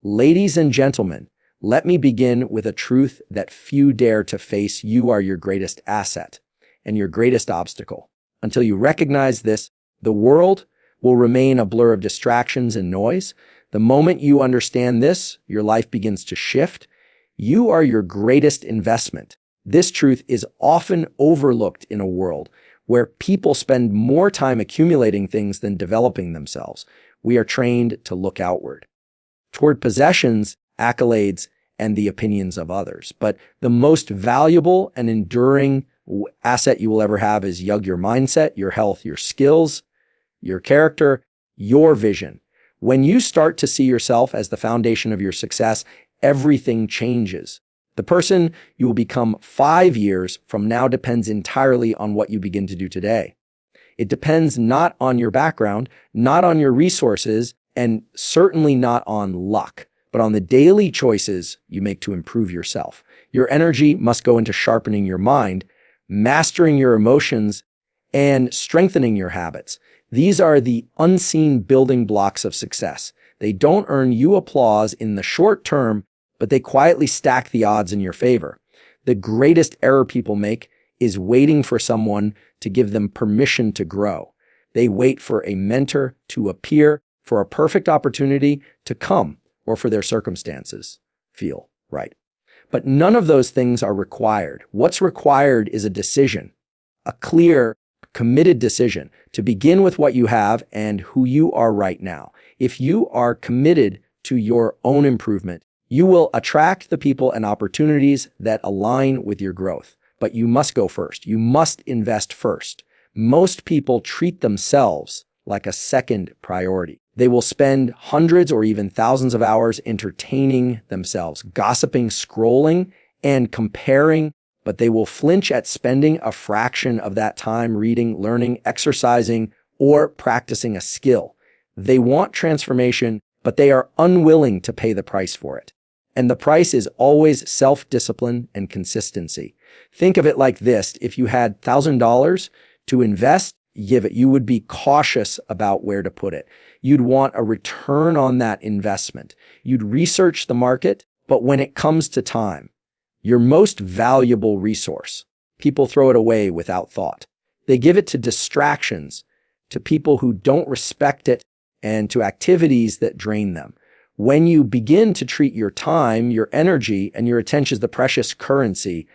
Ladies and gentlemen, let me begin with a truth that few dare to face. You are your greatest asset and your greatest obstacle. Until you recognize this, the world will remain a blur of distractions and noise. The moment you understand this, your life begins to shift. You are your greatest investment. This truth is often overlooked in a world where people spend more time accumulating things than developing themselves. We are trained to look outward, toward possessions, accolades, and the opinions of others. But the most valuable and enduring asset you will ever have is your mindset, your health, your skills, your character, your vision. When you start to see yourself as the foundation of your success, everything changes. The person you will become 5 years from now depends entirely on what you begin to do today. It depends not on your background, not on your resources, and certainly not on luck, but on the daily choices you make to improve yourself. Your energy must go into sharpening your mind, mastering your emotions, and strengthening your habits. These are the unseen building blocks of success. They don't earn you applause in the short term, but they quietly stack the odds in your favor. The greatest error people make is waiting for someone to give them permission to grow. They wait for a mentor to appear, for a perfect opportunity to come, or for their circumstances feel right. But none of those things are required. What's required is a decision, a clear, committed decision to begin with what you have and who you are right now. If you are committed to your own improvement, you will attract the people and opportunities that align with your growth. But you must go first. You must invest first. Most people treat themselves like a second priority. They will spend hundreds or even thousands of hours entertaining themselves, gossiping, scrolling, and comparing, but they will flinch at spending a fraction of that time reading, learning, exercising, or practicing a skill. They want transformation, but they are unwilling to pay the price for it. And the price is always self-discipline and consistency. Think of it like this. If you had $1,000 to invest, you would be cautious about where to put it. You'd want a return on that investment. You'd research the market, but when it comes to time, your most valuable resource, people throw it away without thought. They give it to distractions, to people who don't respect it, and to activities that drain them. When you begin to treat your time, your energy, and your attention as the precious currency,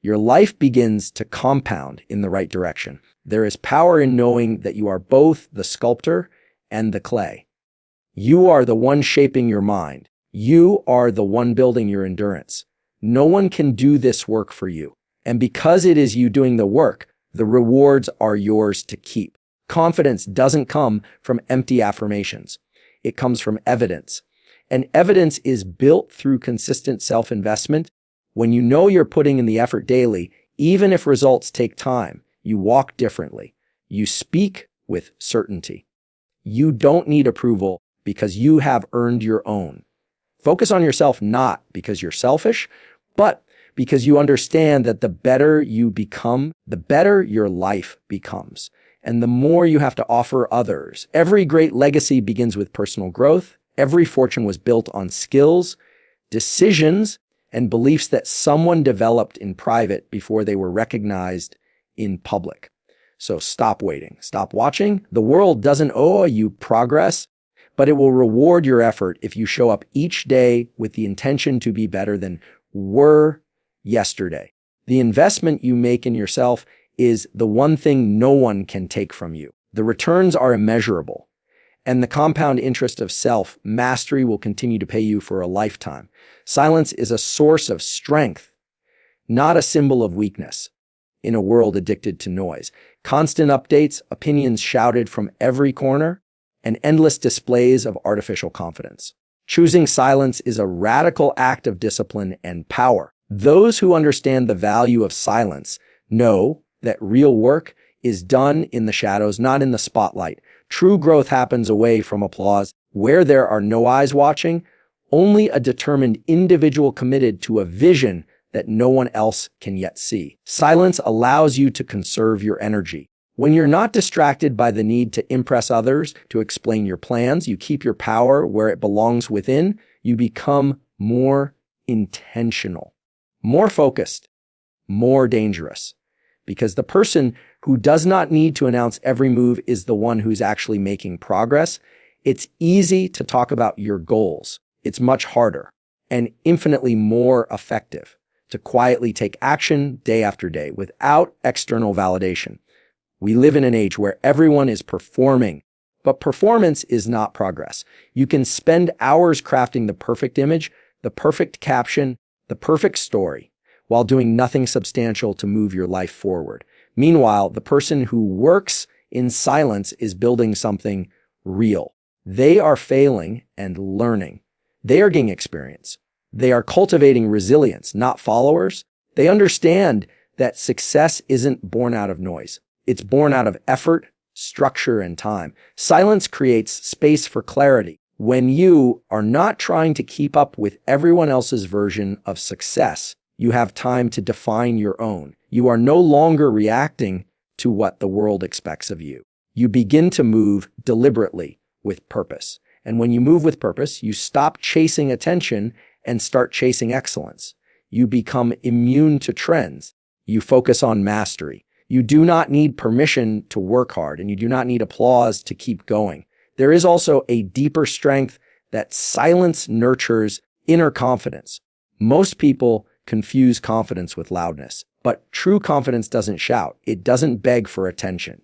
your life begins to compound in the right direction. There is power in knowing that you are both the sculptor and the clay. You are the one shaping your mind. You are the one building your endurance. No one can do this work for you. And because it is you doing the work, the rewards are yours to keep. Confidence doesn't come from empty affirmations. It comes from evidence. And evidence is built through consistent self-investment. When you know you're putting in the effort daily, even if results take time, you walk differently. You speak with certainty. You don't need approval because you have earned your own. Focus on yourself not because you're selfish, but because you understand that the better you become, the better your life becomes. And the more you have to offer others. Every great legacy begins with personal growth. Every fortune was built on skills, decisions, and beliefs that someone developed in private before they were recognized in public. So stop waiting. Stop watching. The world doesn't owe you progress, but it will reward your effort if you show up each day with the intention to be better than were yesterday. The investment you make in yourself is the one thing no one can take from you. The returns are immeasurable, and the compound interest of self-mastery will continue to pay you for a lifetime. Silence is a source of strength, not a symbol of weakness in a world addicted to noise. Constant updates, opinions shouted from every corner, and endless displays of artificial confidence. Choosing silence is a radical act of discipline and power. Those who understand the value of silence know that real work is done in the shadows, not in the spotlight. True growth happens away from applause. Where there are no eyes watching, only a determined individual committed to a vision that no one else can yet see. Silence allows you to conserve your energy. When you're not distracted by the need to impress others, to explain your plans, you keep your power where it belongs within, you become more intentional, more focused, more dangerous. Because the person who does not need to announce every move is the one who's actually making progress. It's easy to talk about your goals. It's much harder and infinitely more effective to quietly take action day after day without external validation. We live in an age where everyone is performing, but performance is not progress. You can spend hours crafting the perfect image, the perfect caption, the perfect story, while doing nothing substantial to move your life forward. Meanwhile, the person who works in silence is building something real. They are failing and learning. They are gaining experience. They are cultivating resilience, not followers. They understand that success isn't born out of noise. It's born out of effort, structure, and time. Silence creates space for clarity. When you are not trying to keep up with everyone else's version of success, you have time to define your own. You are no longer reacting to what the world expects of you. You begin to move deliberately with purpose. And when you move with purpose, you stop chasing attention and start chasing excellence. You become immune to trends. You focus on mastery. You do not need permission to work hard, and you do not need applause to keep going. There is also a deeper strength that silence nurtures inner confidence. Most people confuse confidence with loudness, but true confidence doesn't shout. It doesn't beg for attention.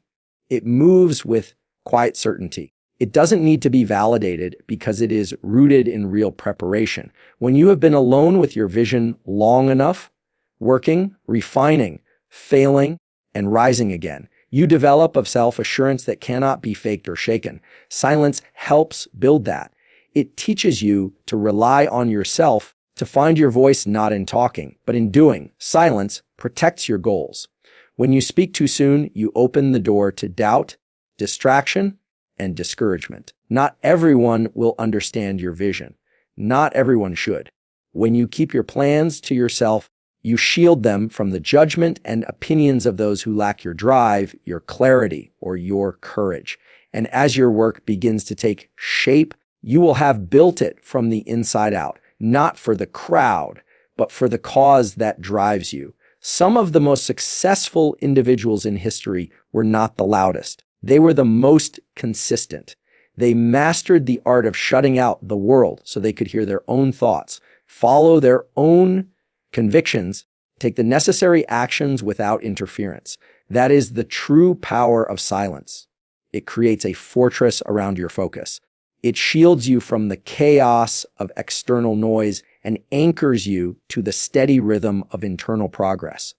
It moves with quiet certainty. It doesn't need to be validated because it is rooted in real preparation. When you have been alone with your vision long enough, working, refining, failing, and rising again, you develop a self-assurance that cannot be faked or shaken. Silence helps build that. It teaches you to rely on yourself, to find your voice not in talking, but in doing. Silence protects your goals. When you speak too soon, you open the door to doubt, distraction, and discouragement. Not everyone will understand your vision. Not everyone should. When you keep your plans to yourself, you shield them from the judgment and opinions of those who lack your drive, your clarity, or your courage. And as your work begins to take shape, you will have built it from the inside out, not for the crowd, but for the cause that drives you. Some of the most successful individuals in history were not the loudest. They were the most consistent. They mastered the art of shutting out the world so they could hear their own thoughts, follow their own convictions, take the necessary actions without interference. That is the true power of silence. It creates a fortress around your focus. It shields you from the chaos of external noise and anchors you to the steady rhythm of internal progress.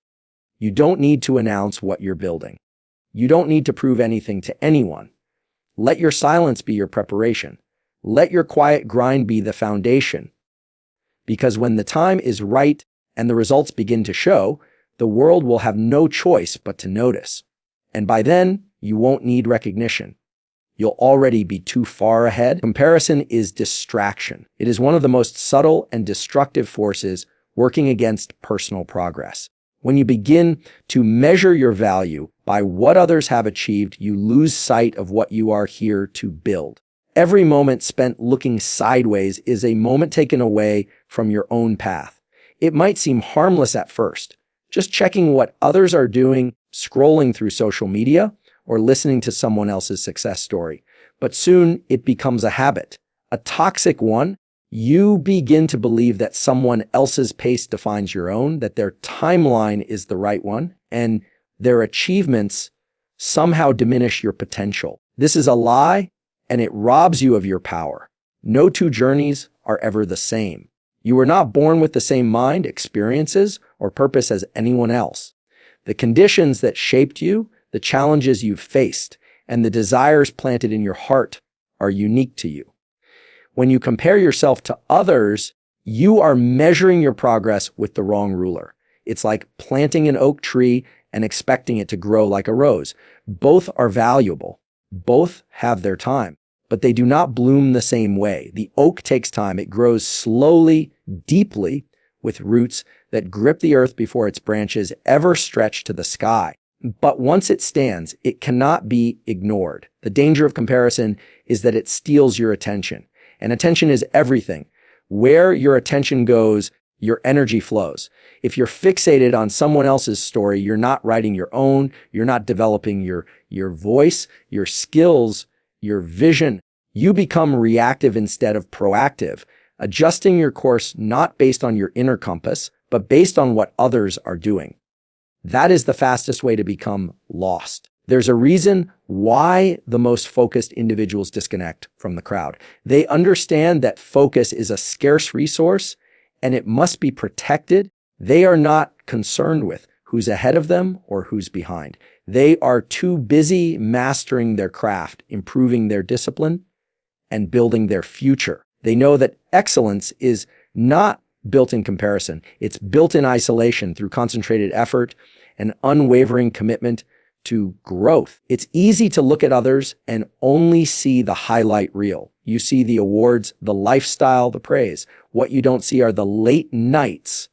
You don't need to announce what you're building. You don't need to prove anything to anyone. Let your silence be your preparation. Let your quiet grind be the foundation. Because when the time is right and the results begin to show, the world will have no choice but to notice. And by then, you won't need recognition. You'll already be too far ahead. Comparison is distraction. It is one of the most subtle and destructive forces working against personal progress. When you begin to measure your value by what others have achieved, you lose sight of what you are here to build. Every moment spent looking sideways is a moment taken away from your own path. It might seem harmless at first, just checking what others are doing, scrolling through social media, or listening to someone else's success story. But soon it becomes a habit, a toxic one. You begin to believe that someone else's pace defines your own, that their timeline is the right one, and their achievements somehow diminish your potential. This is a lie, and it robs you of your power. No two journeys are ever the same. You were not born with the same mind, experiences, or purpose as anyone else. The conditions that shaped you, the challenges you've faced, and the desires planted in your heart are unique to you. When you compare yourself to others, you are measuring your progress with the wrong ruler. It's like planting an oak tree and expecting it to grow like a rose. Both are valuable. Both have their time, but they do not bloom the same way. The oak takes time. It grows slowly, deeply, with roots that grip the earth before its branches ever stretch to the sky. But once it stands, it cannot be ignored. The danger of comparison is that it steals your attention. And attention is everything. Where your attention goes, your energy flows. If you're fixated on someone else's story, you're not writing your own, you're not developing your voice, your skills, your vision. You become reactive instead of proactive, adjusting your course not based on your inner compass, but based on what others are doing. That is the fastest way to become lost. There's a reason why the most focused individuals disconnect from the crowd. They understand that focus is a scarce resource and it must be protected. They are not concerned with who's ahead of them or who's behind. They are too busy mastering their craft, improving their discipline, and building their future. They know that excellence is not built in comparison. It's built in isolation through concentrated effort and unwavering commitment to growth. It's easy to look at others and only see the highlight reel. You see the awards, the lifestyle, the praise. What you don't see are the late nights,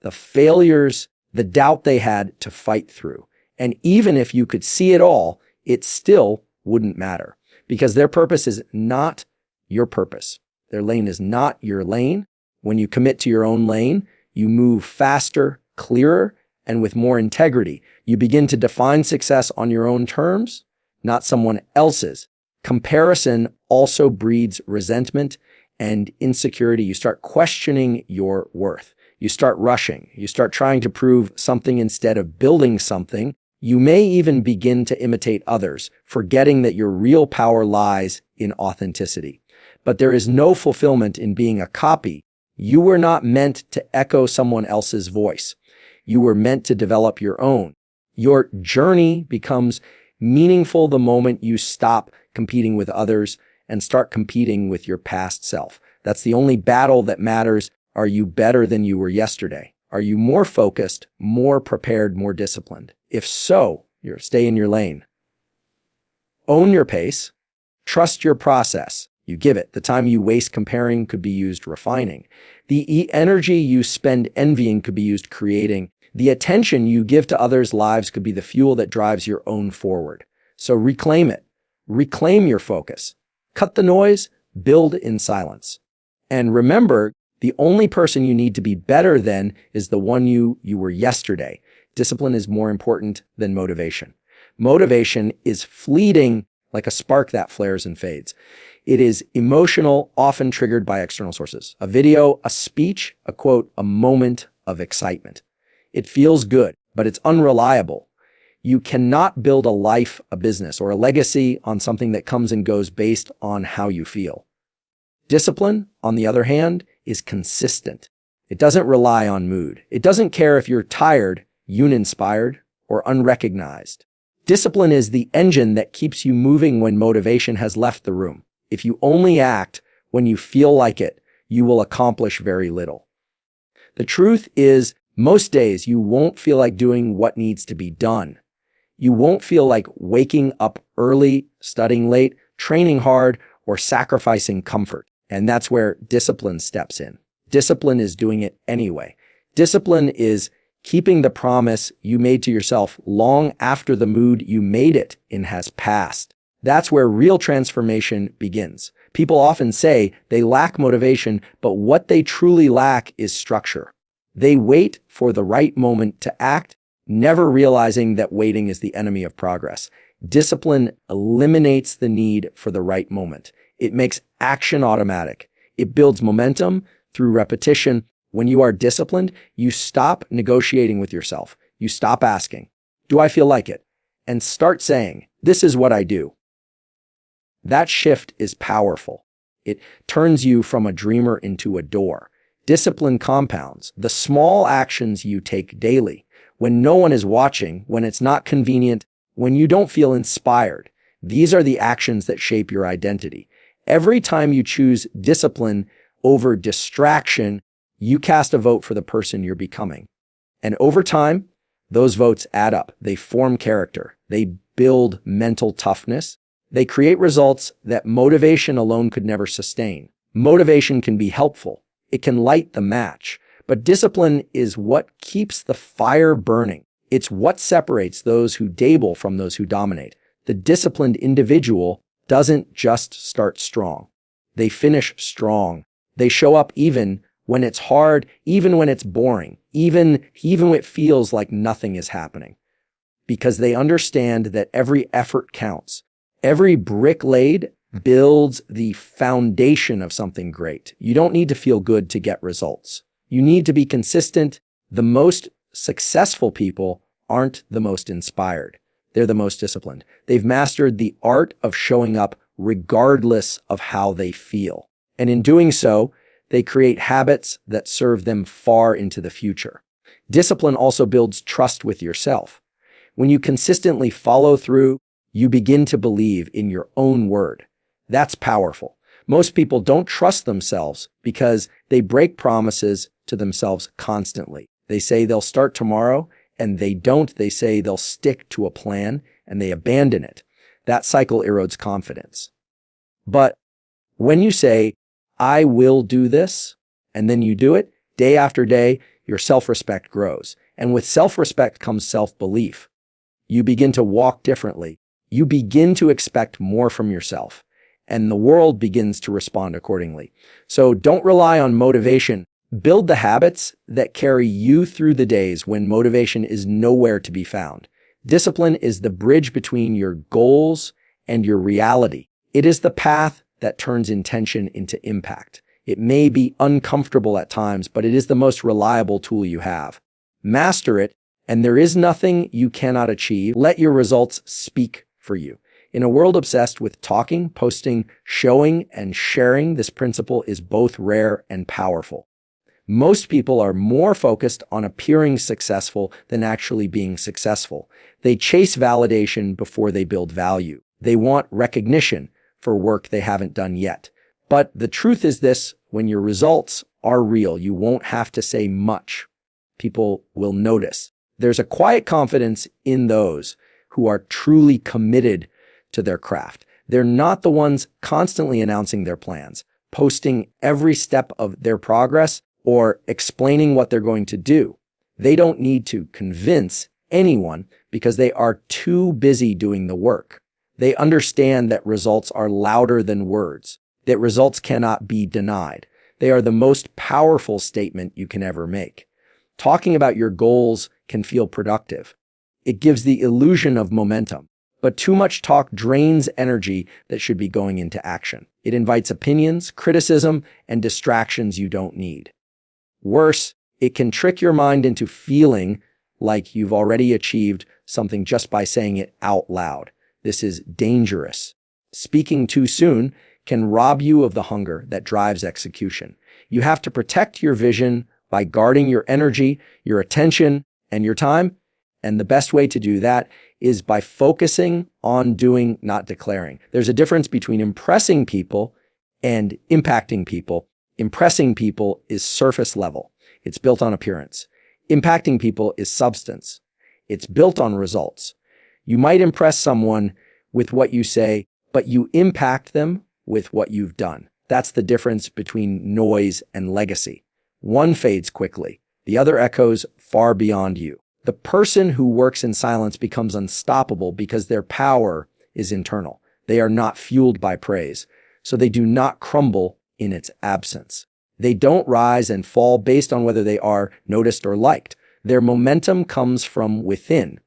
the failures, the doubt they had to fight through. And even if you could see it all, it still wouldn't matter because their purpose is not your purpose. Their lane is not your lane. When you commit to your own lane, you move faster, clearer, and with more integrity. You begin to define success on your own terms, not someone else's. Comparison also breeds resentment and insecurity. You start questioning your worth. You start rushing. You start trying to prove something instead of building something. You may even begin to imitate others, forgetting that your real power lies in authenticity. But there is no fulfillment in being a copy. You were not meant to echo someone else's voice. You were meant to develop your own. Your journey becomes meaningful the moment you stop competing with others and start competing with your past self. That's the only battle that matters. Are you better than you were yesterday? Are you more focused, more prepared, more disciplined? If so, stay in your lane. Own your pace. Trust your process. You give it. The time you waste comparing could be used refining. The energy you spend envying could be used creating. The attention you give to others' lives could be the fuel that drives your own forward. So reclaim it. Reclaim your focus. Cut the noise, build in silence. And remember, the only person you need to be better than is the one you were yesterday. Discipline is more important than motivation. Motivation is fleeting like a spark that flares and fades. It is emotional, often triggered by external sources. A video, a speech, a quote, a moment of excitement. It feels good, but it's unreliable. You cannot build a life, a business, or a legacy on something that comes and goes based on how you feel. Discipline, on the other hand, is consistent. It doesn't rely on mood. It doesn't care if you're tired, uninspired, or unrecognized. Discipline is the engine that keeps you moving when motivation has left the room. If you only act when you feel like it, you will accomplish very little. The truth is, most days you won't feel like doing what needs to be done. You won't feel like waking up early, studying late, training hard, or sacrificing comfort. And that's where discipline steps in. Discipline is doing it anyway. Discipline is keeping the promise you made to yourself long after the mood you made it in has passed. That's where real transformation begins. People often say they lack motivation, but what they truly lack is structure. They wait for the right moment to act, never realizing that waiting is the enemy of progress. Discipline eliminates the need for the right moment. It makes action automatic. It builds momentum through repetition. When you are disciplined, you stop negotiating with yourself. You stop asking, "Do I feel like it?" and start saying, "This is what I do." That shift is powerful. It turns you from a dreamer into a doer. Discipline compounds. The small actions you take daily, when no one is watching, when it's not convenient, when you don't feel inspired, these are the actions that shape your identity. Every time you choose discipline over distraction, you cast a vote for the person you're becoming. And over time, those votes add up. They form character. They build mental toughness. They create results that motivation alone could never sustain. Motivation can be helpful. It can light the match. But discipline is what keeps the fire burning. It's what separates those who dabble from those who dominate. The disciplined individual doesn't just start strong. They finish strong. They show up even when it's hard, even when it's boring, even when it feels like nothing is happening. Because they understand that every effort counts. Every brick laid builds the foundation of something great. You don't need to feel good to get results. You need to be consistent. The most successful people aren't the most inspired. They're the most disciplined. They've mastered the art of showing up regardless of how they feel. And in doing so, they create habits that serve them far into the future. Discipline also builds trust with yourself. When you consistently follow through, you begin to believe in your own word. That's powerful. Most people don't trust themselves because they break promises to themselves constantly. They say they'll start tomorrow, and they don't. They say they'll stick to a plan, and they abandon it. That cycle erodes confidence. But when you say, I will do this, and then you do it, day after day, your self-respect grows. And with self-respect comes self-belief. You begin to walk differently. You begin to expect more from yourself, and the world begins to respond accordingly. So don't rely on motivation. Build the habits that carry you through the days when motivation is nowhere to be found. Discipline is the bridge between your goals and your reality. It is the path that turns intention into impact. It may be uncomfortable at times, but it is the most reliable tool you have. Master it, and there is nothing you cannot achieve. Let your results speak for you. In a world obsessed with talking, posting, showing, and sharing, this principle is both rare and powerful. Most people are more focused on appearing successful than actually being successful. They chase validation before they build value. They want recognition for work they haven't done yet. But the truth is this: when your results are real, you won't have to say much. People will notice. There's a quiet confidence in those who are truly committed to their craft. They're not the ones constantly announcing their plans, posting every step of their progress, or explaining what they're going to do. They don't need to convince anyone because they are too busy doing the work. They understand that results are louder than words, that results cannot be denied. They are the most powerful statement you can ever make. Talking about your goals can feel productive. It gives the illusion of momentum. But too much talk drains energy that should be going into action. It invites opinions, criticism, and distractions you don't need. Worse, it can trick your mind into feeling like you've already achieved something just by saying it out loud. This is dangerous. Speaking too soon can rob you of the hunger that drives execution. You have to protect your vision by guarding your energy, your attention, and your time. And the best way to do that is by focusing on doing, not declaring. There's a difference between impressing people and impacting people. Impressing people is surface level. It's built on appearance. Impacting people is substance. It's built on results. You might impress someone with what you say, but you impact them with what you've done. That's the difference between noise and legacy. One fades quickly. The other echoes far beyond you. The person who works in silence becomes unstoppable because their power is internal. They are not fueled by praise, so they do not crumble in its absence. They don't rise and fall based on whether they are noticed or liked. Their momentum comes from within,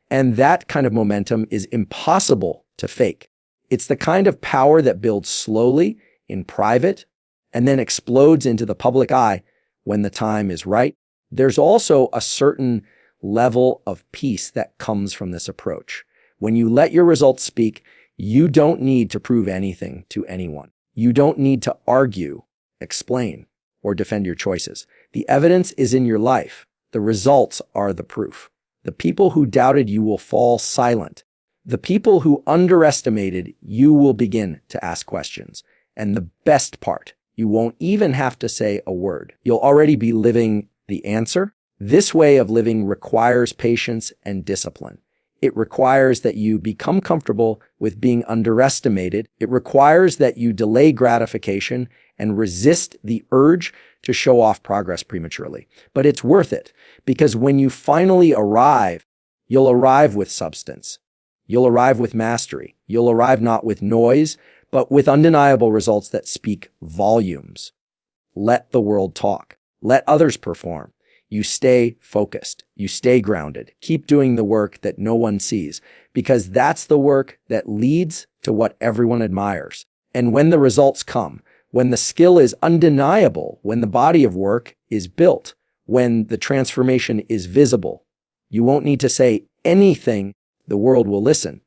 and that kind of momentum is impossible to fake. It's the kind of power that builds slowly in private and then explodes into the public eye when the time is right. There's also a certain level of peace that comes from this approach. When you let your results speak, you don't need to prove anything to anyone. You don't need to argue, explain, or defend your choices. The evidence is in your life. The results are the proof. The people who doubted you will fall silent. The people who underestimated you will begin to ask questions. And the best part, you won't even have to say a word. You'll already be living the answer. This way of living requires patience and discipline. It requires that you become comfortable with being underestimated. It requires that you delay gratification and resist the urge to show off progress prematurely. But it's worth it, because when you finally arrive You'll arrive with substance. You'll arrive with mastery. You'll arrive not with noise, but with undeniable results that speak volumes. Let the world talk. Let others perform. You stay focused. You stay grounded. Keep doing the work that no one sees, because that's the work that leads to what everyone admires. And when the results come, when the skill is undeniable, when the body of work is built, when the transformation is visible, you won't need to say anything. The world will listen,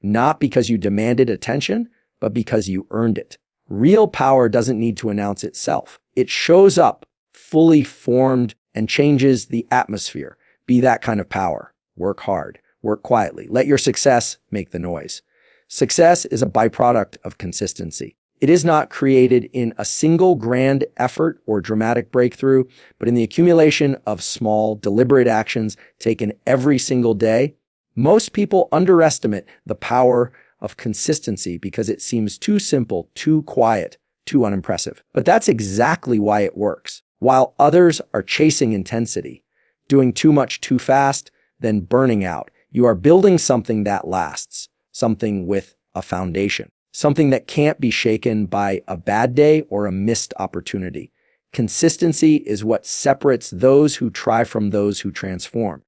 not because you demanded attention, but because you earned it. Real power doesn't need to announce itself. It shows up fully formed and changes the atmosphere. Be that kind of power. Work hard. Work quietly. Let your success make the noise. Success is a byproduct of consistency. It is not created in a single grand effort or dramatic breakthrough, but in the accumulation of small, deliberate actions taken every single day. Most people underestimate the power of consistency because it seems too simple, too quiet, too unimpressive. But that's exactly why it works. While others are chasing intensity, doing too much too fast, then burning out, you are building something that lasts, something with a foundation, something that can't be shaken by a bad day or a missed opportunity. Consistency is what separates those who try from those who transform.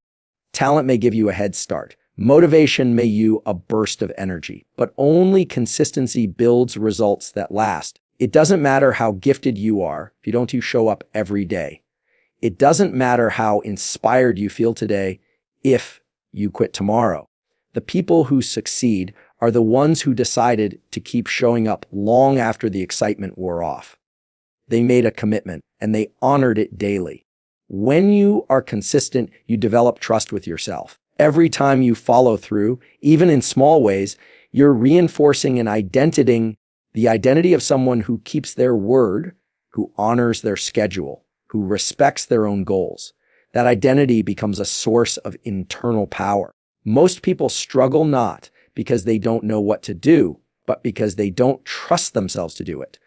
Talent may give you a head start. Motivation may you a burst of energy, but only consistency builds results that last. It doesn't matter how gifted you are if you don't show up every day. It doesn't matter how inspired you feel today if you quit tomorrow. The people who succeed are the ones who decided to keep showing up long after the excitement wore off. They made a commitment and they honored it daily. When you are consistent, you develop trust with yourself. Every time you follow through, even in small ways, you're reinforcing the identity of someone who keeps their word, who honors their schedule, who respects their own goals. That identity becomes a source of internal power. Most people struggle not because they don't know what to do, but because they don't trust themselves to do it.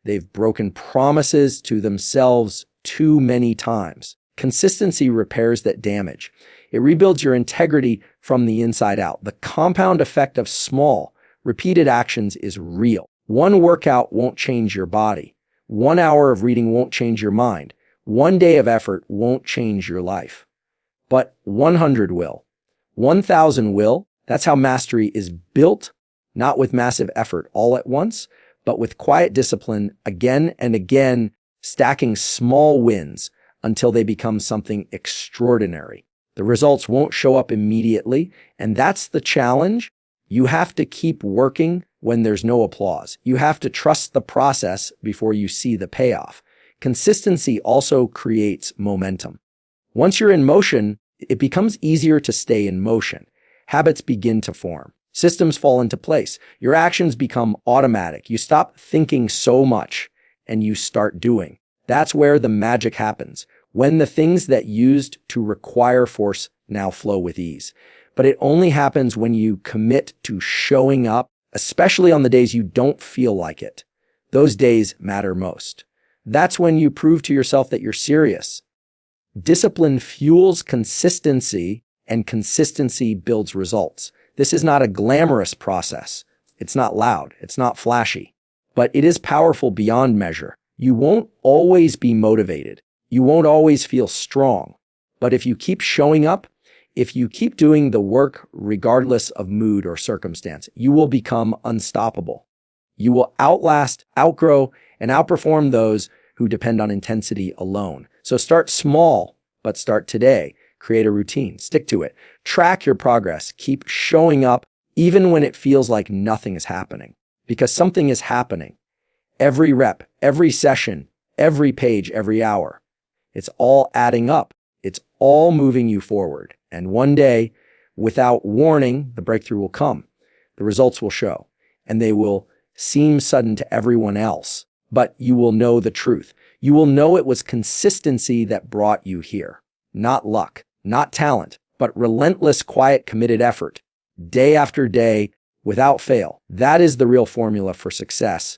They've broken promises to themselves too many times. Consistency repairs that damage. It rebuilds your integrity from the inside out. The compound effect of small, repeated actions is real. One workout won't change your body. 1 hour of reading won't change your mind. 1 day of effort won't change your life. But 100 will. 1,000 will. That's how mastery is built, not with massive effort all at once, but with quiet discipline again and again, stacking small wins until they become something extraordinary. The results won't show up immediately, and that's the challenge. You have to keep working when there's no applause. You have to trust the process before you see the payoff. Consistency also creates momentum. Once you're in motion, it becomes easier to stay in motion. Habits begin to form. Systems fall into place. Your actions become automatic. You stop thinking so much and you start doing. That's where the magic happens. When the things that used to require force now flow with ease. But it only happens when you commit to showing up, especially on the days you don't feel like it. Those days matter most. That's when you prove to yourself that you're serious. Discipline fuels consistency, and consistency builds results. This is not a glamorous process. It's not loud. It's not flashy. But it is powerful beyond measure. You won't always be motivated. You won't always feel strong. But if you keep showing up, if you keep doing the work regardless of mood or circumstance, you will become unstoppable. You will outlast, outgrow, and outperform those who depend on intensity alone. So start small, but start today. Create a routine. Stick to it. Track your progress. Keep showing up even when it feels like nothing is happening. Because something is happening. Every rep, every session, every page, every hour. It's all adding up. It's all moving you forward. And one day, without warning, the breakthrough will come. The results will show. And they will seem sudden to everyone else. But you will know the truth. You will know it was consistency that brought you here. Not luck, not talent, but relentless, quiet, committed effort. Day after day, without fail. That is the real formula for success.